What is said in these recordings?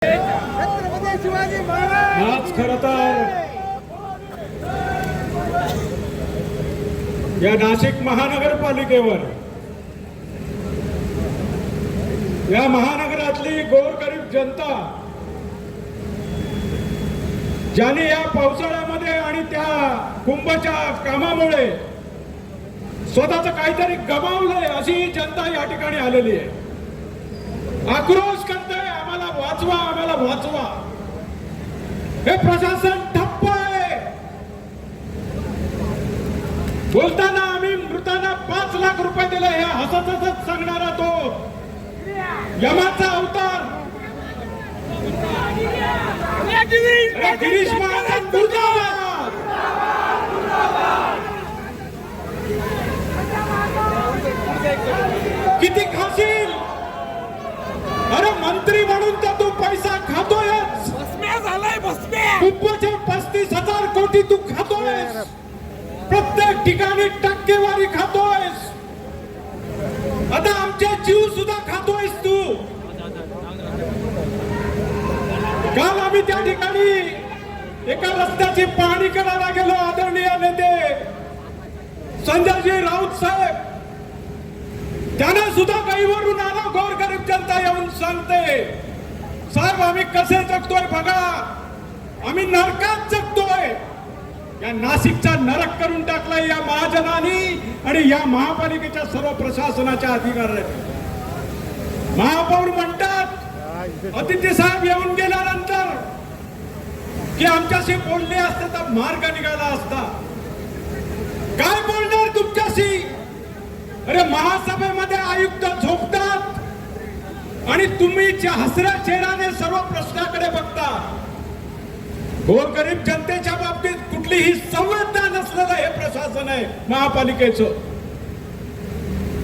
आज खरं तर या नाशिक महानगरपालिकेवर, या महानगरातली गोरगरीब जनता ज्याने या पावसाळ्यामध्ये आणि त्या कुंभच्या कामामुळे स्वतःच काहीतरी गमावलंय अशी जनता या ठिकाणी आलेली आहे. आक्रोश करते, आम्हाला वाचवा, आम्हाला वाचवा. हे प्रशासन ठप्प आहे. बोलताना आम्ही मृतांना 5 लाख रुपये दिले हे हसत हसत सांगणारा तो यमाचा अवतार गिरीश महाराज मुर्दाबाद. किती खाशील? अरे मंत्री म्हणून तर तू पैसा खातोयच. कुंभचे 35,000 कोटी तू खातोयस. प्रत्येक ठिकाणी टक्केवारी खातोयस. आता आमचे जीव सुद्धा खातोयस तू. काल आम्ही त्या ठिकाणी एका रस्त्याची पाहणी करायला गेलो. आदरणीय नेते संजयजी राऊत साहेब, त्याने सुद्धा गाईवरून आला. गोरगरीब जनता येऊन सांगते, साहेब आम्ही कसे जगतोय बघा, आम्ही नरकात जगतोय. या नाशिकचा नरक करून टाकलाय या महाजनांनी आणि या महापालिकेच्या सर्व प्रशासनाच्या अधिकाऱ्यांनी. महापौर म्हणतात अतिथी साहेब येऊन गेल्यानंतर की आमच्याशी बोलले असते तर मार्ग निघाला असता. काय बोलणार तुमच्याशी? अरे महासभेमध्ये आयुक्त झोपतात आणि तुम्ही हसऱ्या चेहऱ्याने सर्व प्रश्नाकडे बघता. गोरगरीब जनतेच्या बाबतीत कुठलीही संवेदना नसलेलं हे प्रशासन आहे महापालिकेचं.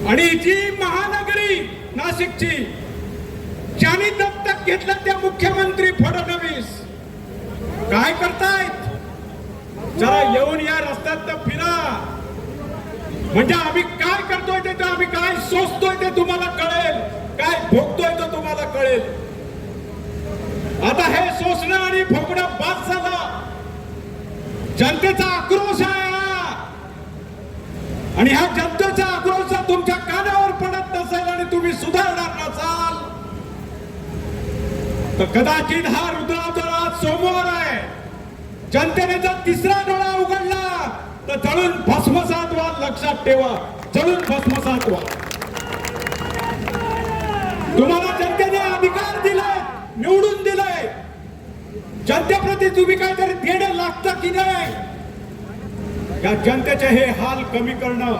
आणि जी महानगरी नाशिकची ज्यांनी दत्तक घेतलं त्या मुख्यमंत्री फडणवीस काय करतायत? जरा येऊन या रस्त्यात फिरा, म्हणजे आम्ही काय करतोय ते, आम्ही काय सोचतोय ते तुम्हाला कळेल, काय भोगतोय ते तुम्हाला कळेल. आता हे सोसणं आणि भोगणं बाद झालं. जनतेचा आक्रोश आहे हा. आणि ह्या जनतेचा आक्रोश तुमच्या कानावर पडत नसेल आणि तुम्ही सुधारणार नसाल तर कदाचित हा रुद्रावतार सोमवार आहे. जनतेने जर तिसरा डोळा उघडला तर जळून भस्मसात व्हा. लक्षात ठेवा, जळून भस्मसात व्हा. तुम्हाला जनतेने अधिकार दिलाय, निवडून दिलाय. जनतेप्रती तुम्ही काहीतरी देणं लागतं की नाही? या जनतेचे हे हाल कमी करणं,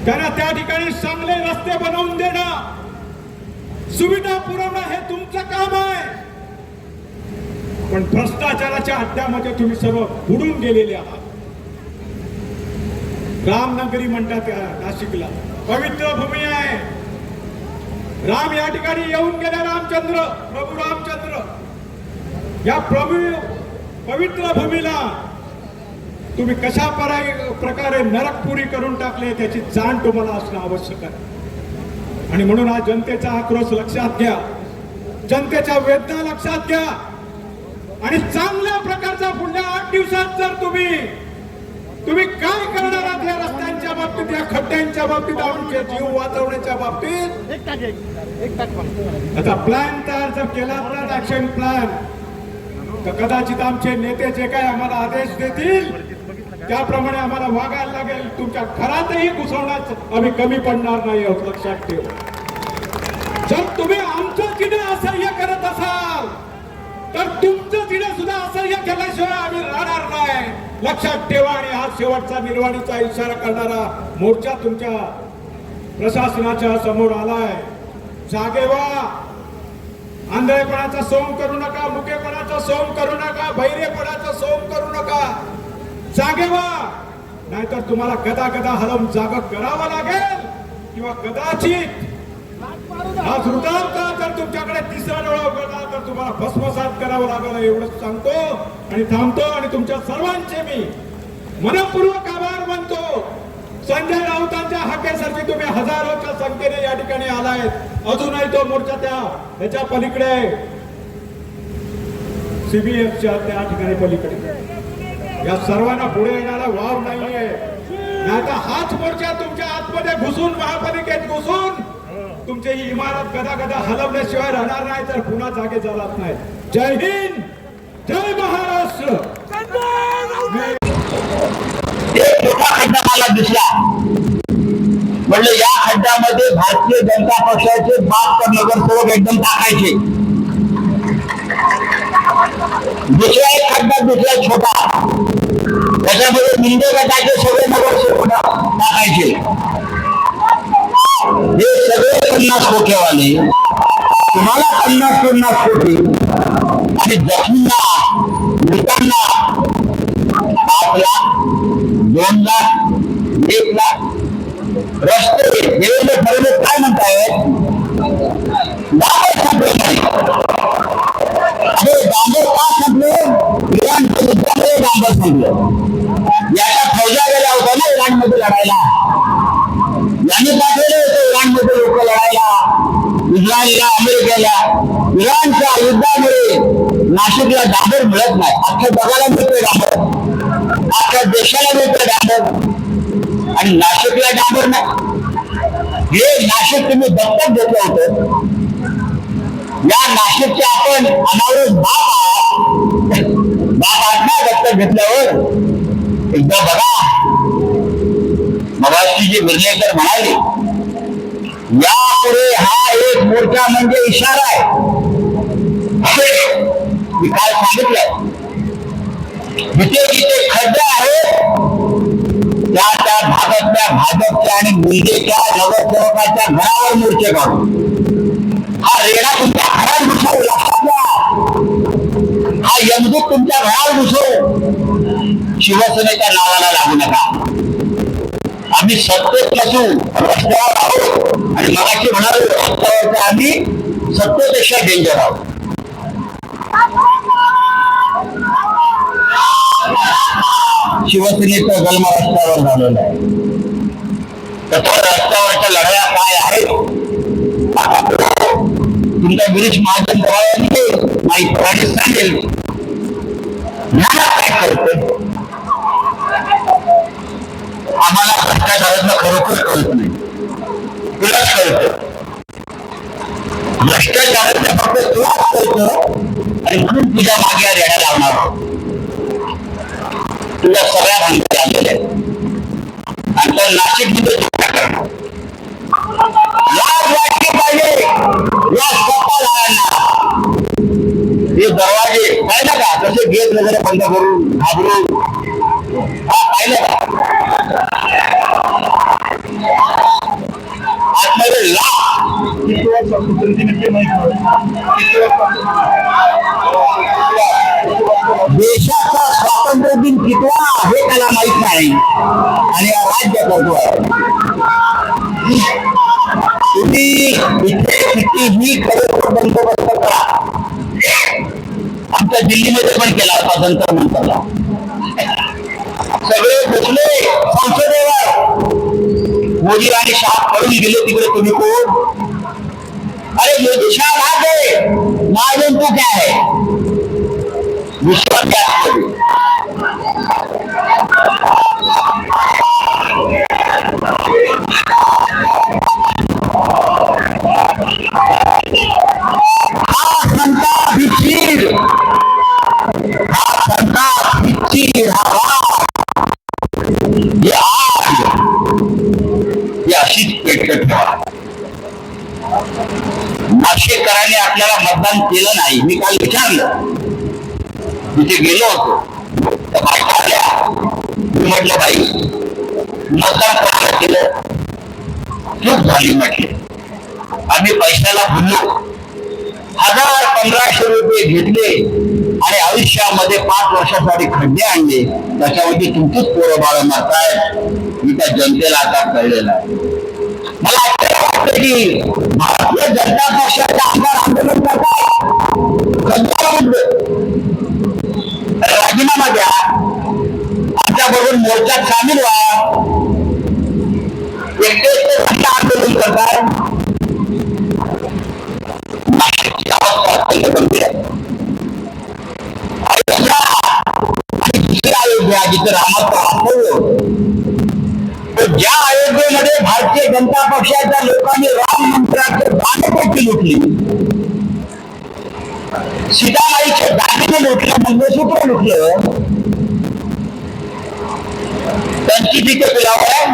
त्यांना त्या ठिकाणी चांगले रस्ते बनवून देणं, सुविधा पुरवणं हे तुमचं काम आहे. पण भ्रष्टाचाराच्या अड्ड्यामध्ये तुम्ही सर्व बुडून गेलेले आहात. रामनगरी म्हणतात या नाशिकला, पवित्र भूमी आहे. राम या ठिकाणी येऊन गेले. रामचंद्र, प्रभू रामचंद्र, या पवित्र भूमीला तुम्ही कशा प्रकारे नरकपुरी करून टाकले त्याची जाण तुम्हाला असणं आवश्यक आहे. आणि म्हणून हा जनतेचा आक्रोश लक्षात घ्या, जनतेच्या वेदना लक्षात घ्या. आणि चांगल्या प्रकारचा पुढल्या 8 दिवसात जर तुम्ही काय करणार आहात या रस्त्यांच्या बाबतीत, या खड्ड्यांच्या बाबतीत, आमचे जीव वाचवण्याच्या बाबतीत आता प्लॅन तयार जर केला तर ऍक्शन प्लॅन, तर कदाचित आमचे नेते जे काय आम्हाला आदेश देतील त्याप्रमाणे आम्हाला वागायला लागेल. तुमच्या घरातही घुसवण्यात आम्ही कमी पडणार नाही आहोत. लक्षात ठेवा. जर तुम्ही आमचं चिन्ह असह्य करत असाल तर तुमचं चिन्ह सुद्धा असह्य केल्याशिवाय आम्ही राहणार नाही. लक्षात ठेवा. आणि हा शेवटचा निर्वाणीचा इशारा करणारा मोर्चा तुमच्या प्रशासनाच्या समोर आलाय. जागे व्हा. आंधळेपणाचा सोंग करू नका, मुकेपणाचा सोंग करू नका, बहिरेपणाचा सोंग करू नका. जागे व्हा, नाहीतर तुम्हाला गदा गदा हलवून जागा करावं लागेल. किंवा कदाचित आज रुद्रावतार जर तुमच्याकडे तिसरा डोळा उघडला तर तुम्हाला भस्मसात करावं लागेल. एवढंच सांगतो आणि थांबतो. आणि तुमच्या सर्वांचे मी मनपूर्वक आभार मानतो. संजय राऊतांच्या हाकेसाठी तुम्ही हजारोच्या संख्येने या ठिकाणी आलायत. अजूनही तो मोर्चा त्याच्या पलीकडे सीबीएफच्या त्या ठिकाणी पलीकडे. या सर्वांना पुढे येण्याला वाव नाहीये. नाहीतर हाच मोर्चा तुमच्या आतमध्ये घुसून महापालिकेत घुसून तुमची ही इमारत गदा गदा हलवल्याशिवाय राहणार नाही तर पुन्हा जागे जाणार नाही. जय हिंद, जय महाराष्ट्र. एक मोठा खड्डा मला दिसला. म्हणलं या खड्ड्यामध्ये भारतीय जनता पक्षाचे 72 नगरसेवक एकदम टाकायचे. दुसरा एक खड्डा दिसला छोटा, त्याच्यामध्ये मिंदे गटाचे सगळे नगरसेवक टाकायचे. हे सगळे 50 कोटीवाले, तुम्हाला 50 कोटी आणि जखमींना मृतांना 5 लाख 2 लाख 1 लाख. रस्ते देवेंद्र फडणवीस काय म्हणतायत? डांबर संपले नाही. अरे डांबर का संपले? इराणच्या युद्धामुळे डांबर संपलं. याच्या फौजा गेल्या होत्या ना इराणमध्ये लढायला. यांनी पाठवले होते इराणमध्ये लोक लढायला, इस्रायलला, अमेरिकेला. इराणच्या युद्धामुळे नाशिकला डांबर मिळत नाही. अख्ख्या जगाला मिळतोय डांबर, अख्ख्या देशाला मिळतोय डांबर, आणि नाशिकला डांबर नाही. हे नाशिक तुम्ही दत्तक घेतलं होतं. या नाशिकचे आपण अनावरण बाप आहात ना दत्तक घेतल्यावर. एकदा बघा, मगाशी जे मिर्लेकर म्हणाले, यापुढे हा एक मोर्चा म्हणजे इशारा आहे. मी काय सांगितलंय, जिथे जिथे खड्डे आहेत त्या भागातल्या भाजपच्या आणि मुंडेच्या नगरसेवकाच्या घरावर मोर्चे काढू. हा रेडा तुमच्या घरात घुसो, लक्षात घ्या. हा यमदूत तुमच्या घरात घुसो. शिवसेनेच्या नावाला लागू नका. आम्ही सत्तेत नसू, रस्त्यावर आहोत. आणि मगाशी म्हणालो रस्त्यावरच्या आम्ही सत्तेपेक्षा डेंजर आहोत. शिवसेनेचा जन्म रस्त्यावर झालेला आहे. तर रस्त्यावरच्या लढाया काय आहेत तुमचा गिरीश महाजन माहिती सांगेल. काय करते आम्हाला भ्रष्टाचारातलं खरोखर कळत नाही. तुलाच कळतं भ्रष्टाचारातलं, फक्त तुलाच कळतं. आणि म्हणून तुझ्या मागे रेड्या लावणार आहोत. तुझ्या सगळ्या भांडे आलेले आहेत. आणि तर नाशिकमध्ये लाज वाटली पाहिजे या स्वतःला. हे दरवाजे पाहिलं का कसे गेट वगैरे बंद करून घाबरून. हा पाहिलं का आतमध्ये देशाचा स्वातंत्र्य दिन कितवा हे त्याला माहित नाही आणि राज्य करतो आहे. तुम्ही कितीही बंदोबस्त करा. आमच्या दिल्लीमध्ये पण केला होता जंतर मंतरला. सगळे घुसले संसदेवर. मोदी आणि शाह पळून गेले तिकडे. तुम्ही कोण? अरे मोदी शाह भाग है, मालूम तो क्या है? विश्वास क्या नाशिककरांनी आपल्याला मतदान केलं नाही. मी काल विचारलं, तिथे गेलो होतो तर बायका आल्या. मी म्हटलं बाई मतदान कसं केलं? चूक झाली म्हटले. आम्ही पैशाला भुललो. 1000-1500 रुपये घेतले आणि आयुष्यामध्ये 5 वर्षासाठी खड्डे आणले. त्याच्यामध्ये तुमचीच पोरं बाळ मारतायत. मी त्या जनतेला आता कळलेलं आहे. मला वाटतं की भारतीय जनता पक्षाचे आमदार आंदोलन करतात. राजीनामा द्या, आमच्या बरोबर मोर्चात सामील व्हा. एकटेच आंदोलन करताय. नाशिकची अवस्था अत्यंत गंभीर आहे. आणि दुसरे अयोध्या जिथे रामाचं वास्तव्य होतं, ज्या अयोध्येमध्ये भारतीय जनता पक्षाच्या लोकांनी राम मंदिराचे बाणपेटी लुटली, सीतामाईच्या दागिने लुटले, मंगळसूत्र लुटलं, त्यांची तिथे पिलाव आहे.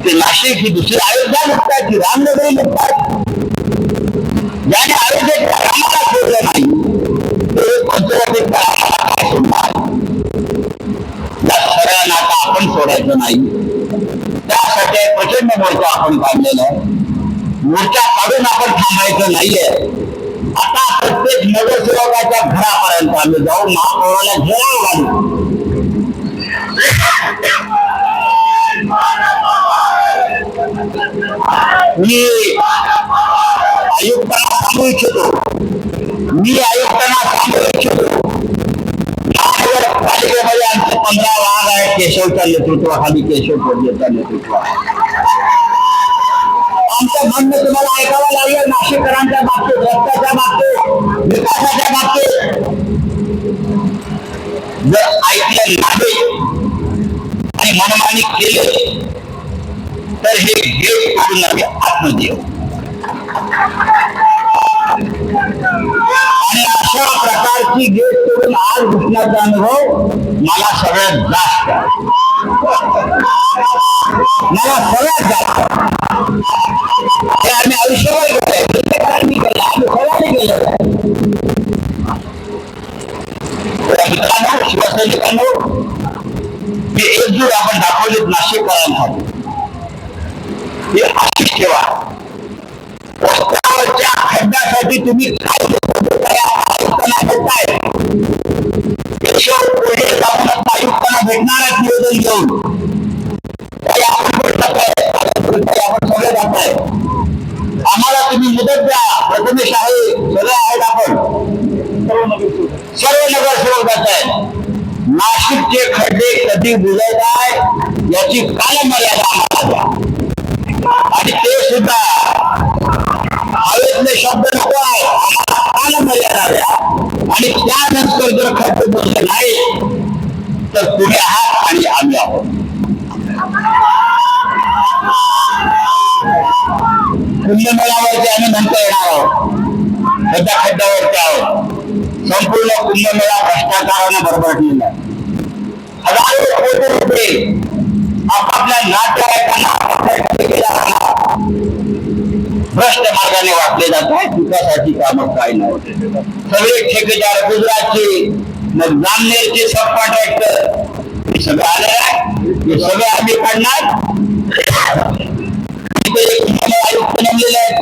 ते नाशिक ही दुसरी अयोध्या लुटतात, ती रामनगरी लुटतात. ज्याने अयोध्येच्या रामाला सोडलं नाही ते पंचवटी काय सोडणार. या सगळ्यांना आता आपण सोडायचं नाही. त्यासाठी प्रचंड मोर्चा आपण काढलेला आहे. मोर्चा काढून आपण थांबायचं नाहीये. आता प्रत्येक नगरसेवकाच्या घरापर्यंत आम्ही जाऊन महापौराला घेराव घालू. मी आयुक्तांना सांगू इच्छितो, महानगरपालिकेमध्ये आमचे 15 वाघ आहेत. केशवच्या नेतृत्वाखाली, केशव कोल्हेच्या नेतृत्वाखाली. आमचं म्हणणं तुम्हाला ऐकावं लागेल. नाशिककरांच्या बाबतीत, रस्त्याच्या बाबतीत, विकासाच्या बाबतीत जर ऐकलं नाही आणि मनमानी केले तर हे गेट करून आम्ही आत्महत्या. आणि अशा प्रकारची गेट करून आज घुसण्याचा अनुभव मला सगळ्यात जास्त हे आम्ही आयुष्यभर केलंय. प्रत्येकाने केलं, आम्ही सगळ्यांनी केलं. मित्रांनो, शिवसैनिकांनो, ही एकजूट आपण दाखवलीत नाशिककरांसाठी. हे अशीच ठेवा. रस्त्यावरच्या खड्ड्यासाठी तुम्ही केशव कोल्हे जाऊन आयुक्तांना भेटणारच निवेदन घेऊन आपण सगळे जात आहे. आम्हाला तुम्ही मुदत द्या. प्रथमेश आहे, सगळे आहेत, आपण सर्व नगरसेवक जात आहेत. नाशिकचे खड्डे कधी बुजत आहे याची कालमर्यादा आम्हाला द्या. आणि ते सुद्धा हवेतले शब्द नको आहे, कालमर्यादा द्या. आणि त्यानंतर जर खड्डे बुजले नाही तर तुम्ही आहात आणि आम्ही आहोत. कुंभमेळ्यावरती आम्ही नंतर येणार आहोत. सध्या खड्ड्यावरती आहोत. संपूर्ण कुंभमेळा भ्रष्टाचाराने भरभरलेला आहे. हजारो कोटी रुपये आपापल्या नातेवाईकांना भ्रष्ट मार्गाने वाटले जात आहेत. विकासाची कामं काय नाही. सगळे ठेकेदार गुजरातचे, मग जामनेरचे सब कॉन्ट्रॅक्टर हे सगळं आले आहे. हे सगळे आम्ही काढणार. आयुक्त नेमलेले आहेत,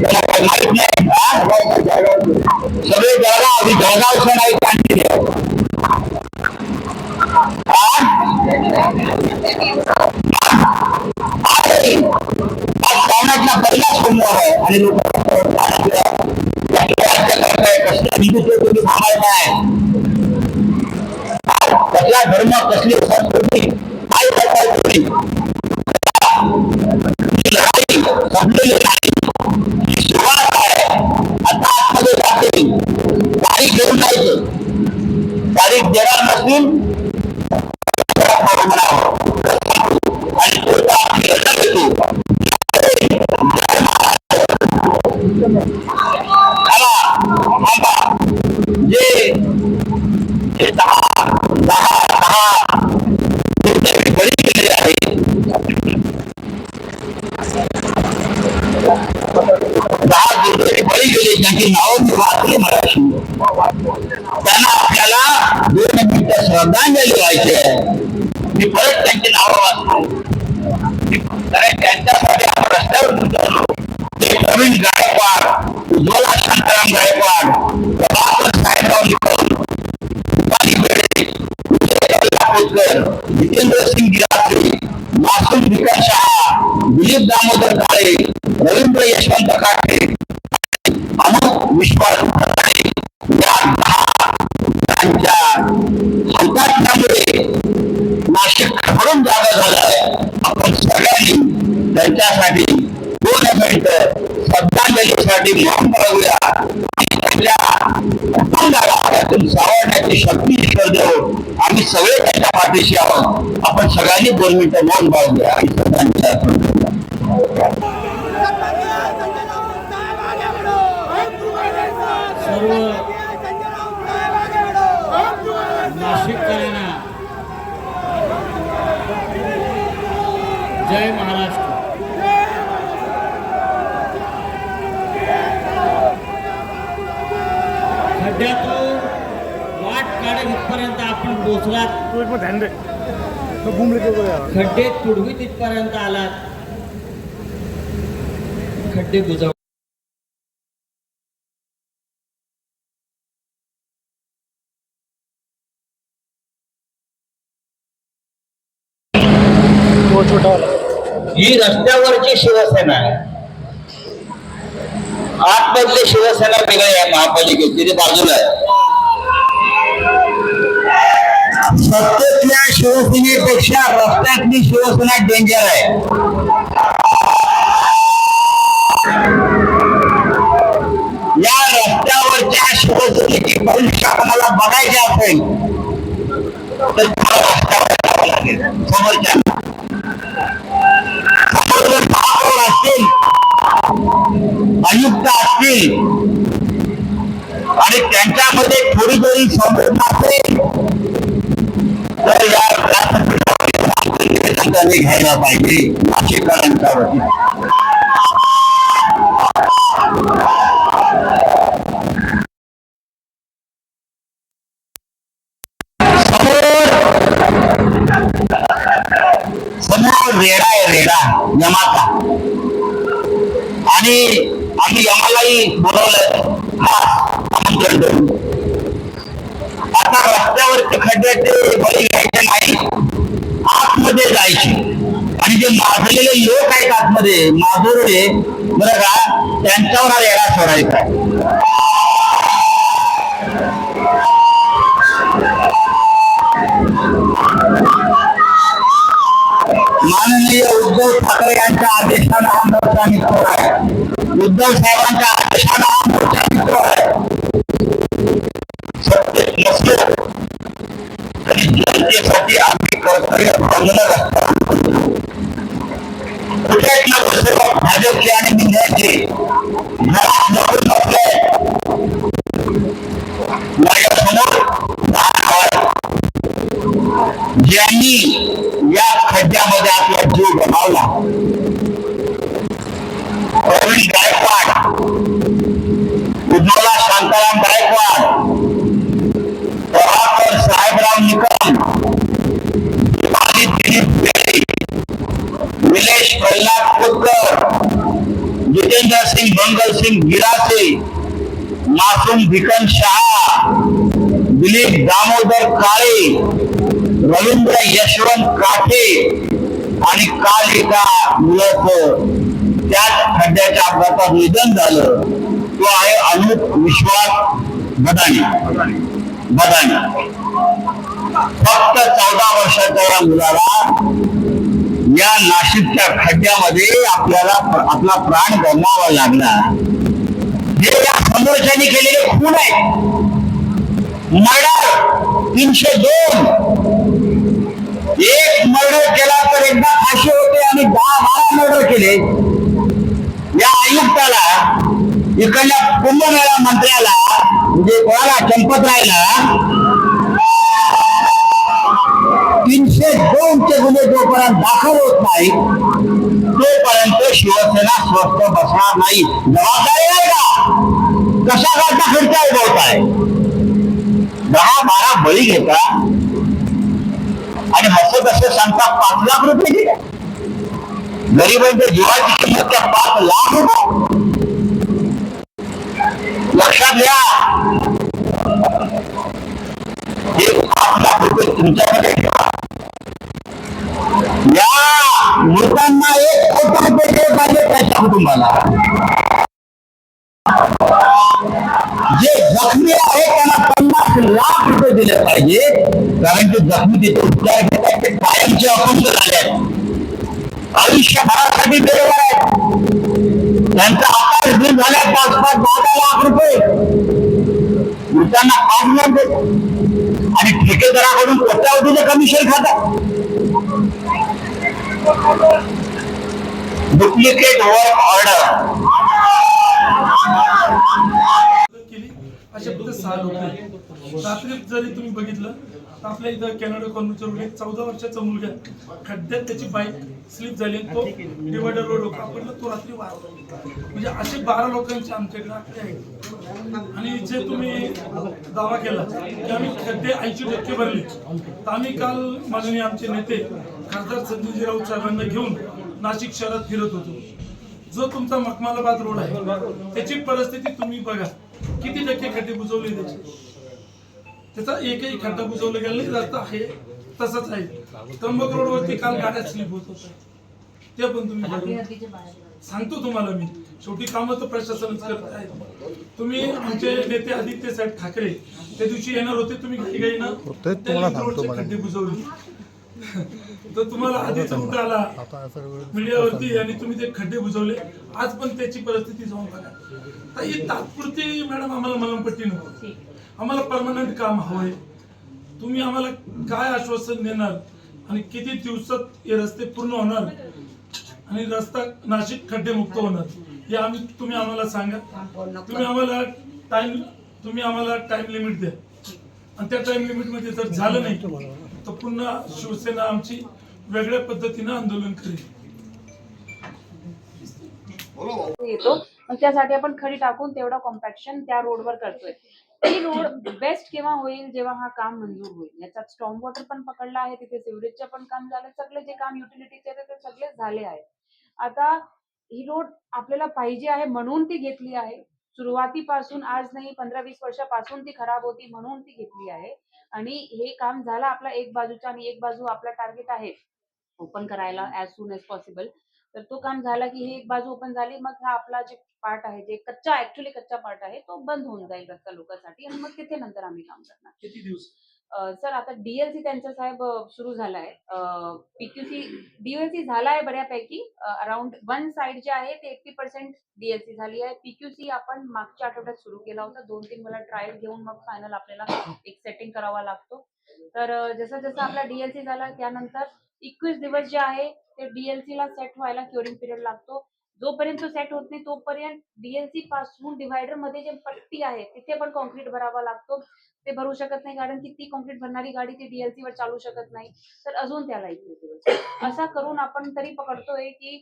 त्याला काही माहित नाही. सगळे जळगाव, आधी जळगावचं नाही काढलेले पाहुण्यातला पहिला सोमवार आहे आणि लोक तुम्ही सांभाळताय. कसला धर्म, कसली संस्कृती, काय करताय तुम्ही? लढाई संपलेली नाही, ही सुरुवात आहे. आता आतमध्ये जाते. तारीख घेऊन जायचं. तारीख देणार नसतील त्यांची नावं मी वाचली मराठी. त्यांना आपल्याला 2 मिनिटं श्रद्धांजली व्हायची आहे. मी परत त्यांची नावं वाचतो, कारण त्यांच्यासाठी आपण रस्त्यावर उतरलो. ते प्रवीण गायकवाड, उज्ज्वला शांताराम गायकवाड, प्रभाकर साहेबराव निकम, रुपाली बेडे, जितेंद्र सिंग गिरासे, मासूम विकास शहा, दिलीप दामोदर काळे, रवींद्र यशवंत काटे, विश्वास संकटामुळे नाशिक खडून जागा झालाय. त्यांच्यासाठी 2 मिनिटं श्रद्धांजलीसाठी मौन पाळूया आणि त्यांच्या कुटुंबाला सावरण्याची शक्ती ईश्वर देव. आम्ही सगळे त्यांच्या पाठीशी आहोत. आपण सगळ्यांनी 2 मिनिटं मौन पाळूया आणि श्रद्धांजली अर्पण करूया. सर्व नाशिककरांना जय महाराष्ट्र. खड्ड्यातून वाट काढत इथपर्यंत आपण पोहोचलात. खड्डे तुडवीत इथपर्यंत आलात. खड्डे बुजव. ही रस्त्यावरची शिवसेना आहे. आतमधली शिवसेना वेगळी आहे. महापालिकेची ती बाजूला आहे. सत्तेतल्या शिवसेनेपेक्षा रस्त्यातली शिवसेना डेंजर आहे. या रस्त्यावरच्या शिवसेनेची भविष्य आपल्याला बघायची असेल तर रस्त्यावर जावं लागेल. समोरच्या महापौर असतील, आयुक्त असतील आणि त्यांच्यामध्ये थोडी जरी संवेदना असेल तर या घ्यायला पाहिजे नाशिककरांच्या वतीने. समोर रेडा आहे, रेडा यमाचा. आणि आम्ही यमालाही बोलवलं आमंत्रण देऊन. आता रस्त्यावरचे खड्ड्याचे बळी घ्यायचे नाही, आतमध्ये जायचे. आणि जे माजलेले लोक आहेत आतमध्ये माजुरडे बरं का, त्यांच्यावर हा रेडा सोडायचा. माननीय उद्धव ठाकरे यांच्या आदेशानं हा मोर्चा निघतो आहे. उद्धव साहेबांच्या आदेशानं हा मोर्चा निघतो आहे. सत्तेत नसलो तरी जनतेसाठी आम्ही कर्तव्य बंधनं असतात. भाजपचे आणि मिळण्याचे घरात नसून नसले माझ्यासमोर ज्यांनी या खड्ड्यामध्ये आपला जीव गमावला. प्रवीण गायकवाड, उज्ज्वला शांताराम गायकवाड, प्रभाकर साहेबराव निकम, दिलीप बेरी, निलेश प्रल्हाद खोतकर, जितेंद्र सिंग मंगल सिंग गिरासे, मासूम भिकन शहा, दिलीप दामोदर काळे, रवींद्र यशवंत काठे आणि काल एका मुलाचं त्याच खड्ड्याच्या अपघातात निधन झालं. तो आहे अनुप विश्वास बदानी. फक्त 14 वर्षाच्या या मुलाला या नाशिकच्या खड्ड्यामध्ये आपल्याला आपला प्राण गमवावा लागला. हे या समोरच्याने केलेले खून आहे. मर्डर 302. एक मर्डर केला तर एकदा फाशी होते आणि 10-12 मर्डर केले. या आयुक्ताला, इकडल्या कुंभमेळा मंत्र्याला म्हणजे कोणाला चंपतरायला 302 चे गुन्हे जोपर्यंत दाखल होत नाही तोपर्यंत शिवसेना स्वस्थ बसणार नाही. जबाबदारी आहे का? कशा करता खर्च उभवताय? 10-12 बळी घेता आणि हसत असे सांगता 5 लाख रुपये दिले. गरिबांच्या जीवाची किंमत त्या 5 लाख रुपये. लक्षात घ्या, हे 5 लाख रुपये तुमच्याकडे ठेवा. या मृतांना 1 कोटी रुपये दिले पाहिजे त्याच्या कुटुंबाला. जे जखमी आहे त्यांना 50 लाख रुपये दिले पाहिजे. कारण की जखमी तिथे उपचार घेतात ते कायमचे अपंग झाले. आयुष्यभरासाठी बेरोजगार आहेत. त्यांचा आता रिलीज झाल्या 5-10 लाख रुपये त्यांना 5 लाख देतो आणि ठेकेदाराकडून कोट्यावधीचे कमिशन खातात. डुप्लिकेट वर्क ऑर्डर केली असे फक्त 6 लोक आहेत. रात्री जरी तुम्ही बघितलं तर आपल्या इथं कॅनडा कॉर्नरच्या रोडला 14 वर्षाचा मुलगा खड्ड्यात त्याची बाईक स्लिप झाली आणि तो डिवायडर रोड होता आपल्याला तो रात्री वारला. म्हणजे असे 12 लोकांचे आमच्याकडे आकडे आहेत. आणि जे तुम्ही दावा केला की आम्ही खड्डे 80% भरले, तर आम्ही काल माननीय आमचे नेते खासदार संजय राऊत साहेबांना घेऊन नाशिक शहरात फिरत होतो. जो तुमचा मखमालाबाद रोड आहे त्याची परिस्थिती तुम्ही बघा, किती टक्के खड्डे बुजवले त्याचा एकही खड्डा बुजवला गेला नाही. रस्ता आहे तसंच आहे. त्र्यंबक रोड वरती काल गाड्या स्लिप होत होत्या, ते पण तुम्ही सांगतो तुम्हाला मी. शेवटी कामं तर प्रशासनच करत आहे. तुम्ही आमचे नेते आदित्य साहेब ठाकरे त्या दिवशी येणार होते, तुम्ही घाई ना खड्डे बुजवले. तर तुम्हाला आधीच उठ आला मीडियावरती आणि तुम्ही ते खड्डे बुजवले. आज पण त्याची परिस्थिती जाऊन बघा. तर ही तात्पुरती मॅडम आम्हाला मलमपट्टी नको, आम्हाला परमनंट काम हवंय. तुम्ही आम्हाला काय आश्वासन देणार आणि किती दिवसात हे रस्ते पूर्ण होणार आणि रस्ता नाशिक खड्डे मुक्त होणार हे तुम्ही आम्हाला सांगा. तुम्ही आम्हाला टाइम लिमिट द्या आणि त्या टाइम लिमिट मध्ये जर झालं नाही तर पुन्हा शिवसेना आमची वेगळ्या पद्धतीने आंदोलन करेल. येतो मग त्यासाठी आपण खडी टाकून तेवढा कॉम्पॅक्शन त्या रोडवर करतोय. ही रोड बेस्ट केव्हा होईल, जेव्हा हा काम मंजूर होईल. याच्यात स्टॉर्म वॉटर पण पकडला आहे, तिथे सिवरेजचं पण काम झालं, सगळे जे काम युटिलिटीचे ते सगळे झाले आहे. आता ही रोड आपल्याला पाहिजे आहे म्हणून ती घेतली आहे. सुरुवातीपासून आज नाही 15-20 वर्षापासून ती खराब होती म्हणून ती घेतली आहे. आणि हे काम झालं आपला एक बाजूचा आणि एक बाजू आपला टार्गेट आहे ओपन करायला ऍज सून एज पॉसिबल. तर तो काम झाला की ही एक बाजू ओपन झाली, मग हा आपला जे पार्ट आहे, जे कच्चा पार्ट आहे तो बंद होऊन जाईल रस्ता लोकांसाठी आणि मग तिथे नंतर आम्ही काम करणार. किती दिवस सर आता डीएलसी त्यांचा साहेब सुरू झालाय. पीक्यूसी डीएलसी झालाय बऱ्यापैकी. अराउंड 1 साइड जे आहे ते 80% डीएलसी झाली आहे. पीक्यूसी आपण मागच्या आठवड्यात सुरू केला होता. 2-3 मला ट्रायल घेऊन मग फायनल आपल्याला एक सेटिंग करावा लागतो. तर जसं जसं आपला डीएलसी झाला त्यानंतर 21 दिवस जे आहे ते डीएलसी ला सेट व्हायला क्युरिंग पिरियड लागतो. जोपर्यंत सेट होत नाही तोपर्यंत डीएलसी पासून डिव्हायडर मध्ये जे पट्टी आहे तिथे पण कॉन्क्रीट भरावा लागतो. ते भरू शकत नाही कारण की ती कॉन्क्रीट भरणारी गाडी ती डीएलसी वर चालू शकत नाही. तर अजून त्याला 21 दिवस असा करून आपण तरी पकडतोय की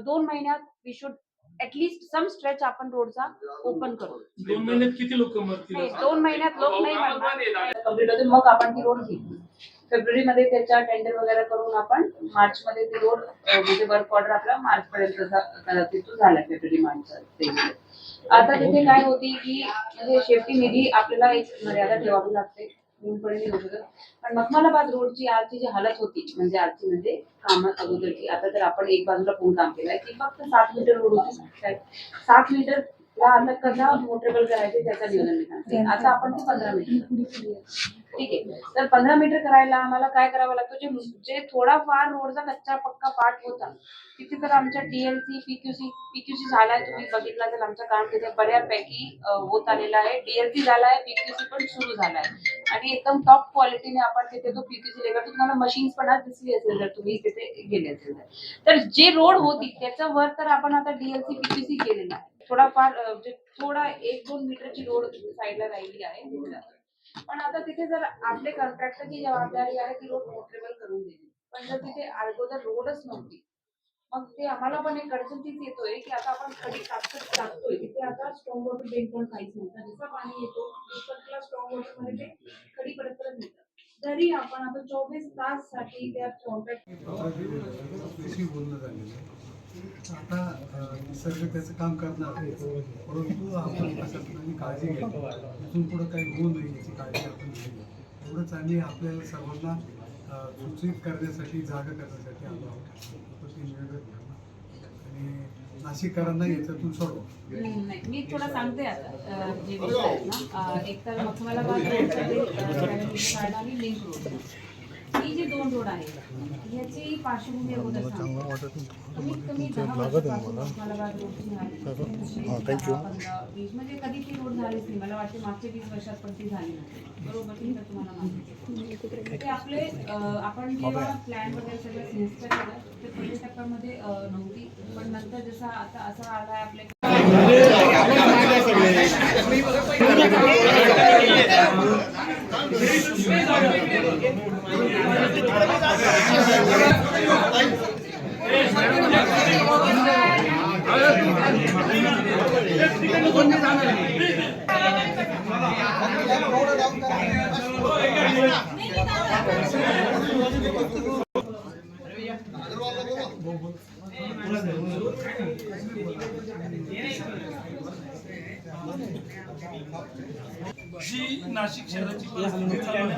2 महिन्यात we should at least some stretch आपण रोडचा ओपन करू. 2 महिन्यात किती लोक मरतील? 2 महिन्यात लोक नाही मरणार. कंप्लीट होते मग आपण ती रोड घेतली. फेब्रुवारी मध्ये त्याचा टेंडर वगैरे करून आपण मार्च मध्ये ती रोड म्हणजे वर्क ऑर्डर आपला मार्च पर्यंत तिथून झाला. फेब्रुवारी मार्च आता तिथे काय होती की म्हणजे शेफ्टी निधी आपल्याला एक मर्यादा ठेवावी लागते. पण मखमालाबाद रोडची आजची जी हालत होती म्हणजे आजची म्हणजे काम अगोदरची, आता तर आपण एक बाजूला पूर्ण काम केलंय की फक्त 7 मीटर रोड होती. 7 मीटर आता कसा मोटरेबल करायचे त्याचा नियोजन. आता आपण 15 मीटर ठीक आहे. तर 15 मीटर करायला आम्हाला काय करावं लागतं, जे थोडाफार रोडचा कच्चा पक्का पार्ट होता तिथे तर आमच्या डीएलसी पीक्यूसी झालाय. तुम्ही बघितला तर आमचं काम तिथे बऱ्यापैकी होत आलेलं आहे. डीएलसी झालाय, पीक्यूसी पण सुरू झालाय आणि एकदम टॉप क्वालिटीने आपण तिथे तो पीक्यूसी लेवल तुम्हाला मशीन्स पण आज दिसली असेल जर तुम्ही तिथे गेले असेल तर जे रोड होती त्याच्या वर तर आपण आता डीएलसी पीक्यूसी केलेला आहे. थोडाफार थोडा 1-2 मीटरची रोड साईडला राहिली आहे. पण आता तिथे जर आपले कॉन्ट्रॅक्टरची जबाबदारी आहे ती रोड मोटरेबल करून देणे. पण जर तिथे अगोदर रोडच नव्हती मग ते आम्हाला पण एक अडचणीच येतोय की आता आपण खडी टाकतोय तिथे आता स्ट्रॉंग वॉटर बेंड पण काहीच नव्हतं. जसं पाणी येतो स्ट्रॉंग वॉटर मध्ये ते खडी परत येतात. तरी आपण आता 24 तास साठी त्या कॉन्ट्रॅक्ट बोलणं झालेलं. आता निसर्ग त्याचं काम करणार आहे परंतु आपण प्रशासनाने काळजी घ्यावी. इथून पुढे काही होऊ नये याची काळजी आपण घ्यावी. एवढंच आम्ही आपल्याला सर्वांना सूचित करण्यासाठी जागा करण्यासाठी आलो आहोत. आणि नाशिककरांना याच्यातून सोडू. मी थोडं सांगते आता जे विषय आहेत ना. एक तर मखमालाबाद रोड आणि लिंक रोड ही जे 2 रोड आहेत ह्याची पार्श्वभूमी अगोदर सांगतो. कमीत कमी 10 वर्षापासून उस्मानाबाद रोडची वीज म्हणजे कधी ती रोड झालीच नाही. मला वाटते मागच्या 20 वर्षात पण ती झाली नाही. बरोबर ती तर तुम्हाला माहिती. ते आपले आपण जेव्हा प्लॅन वगैरे सगळं सिलेक्ट केलं ते पहिल्या टप्प्यामध्ये नव्हती, पण नंतर जसा आता असा आला आपल्या जी नाशिक शहराची परिस्थिती चालू आहे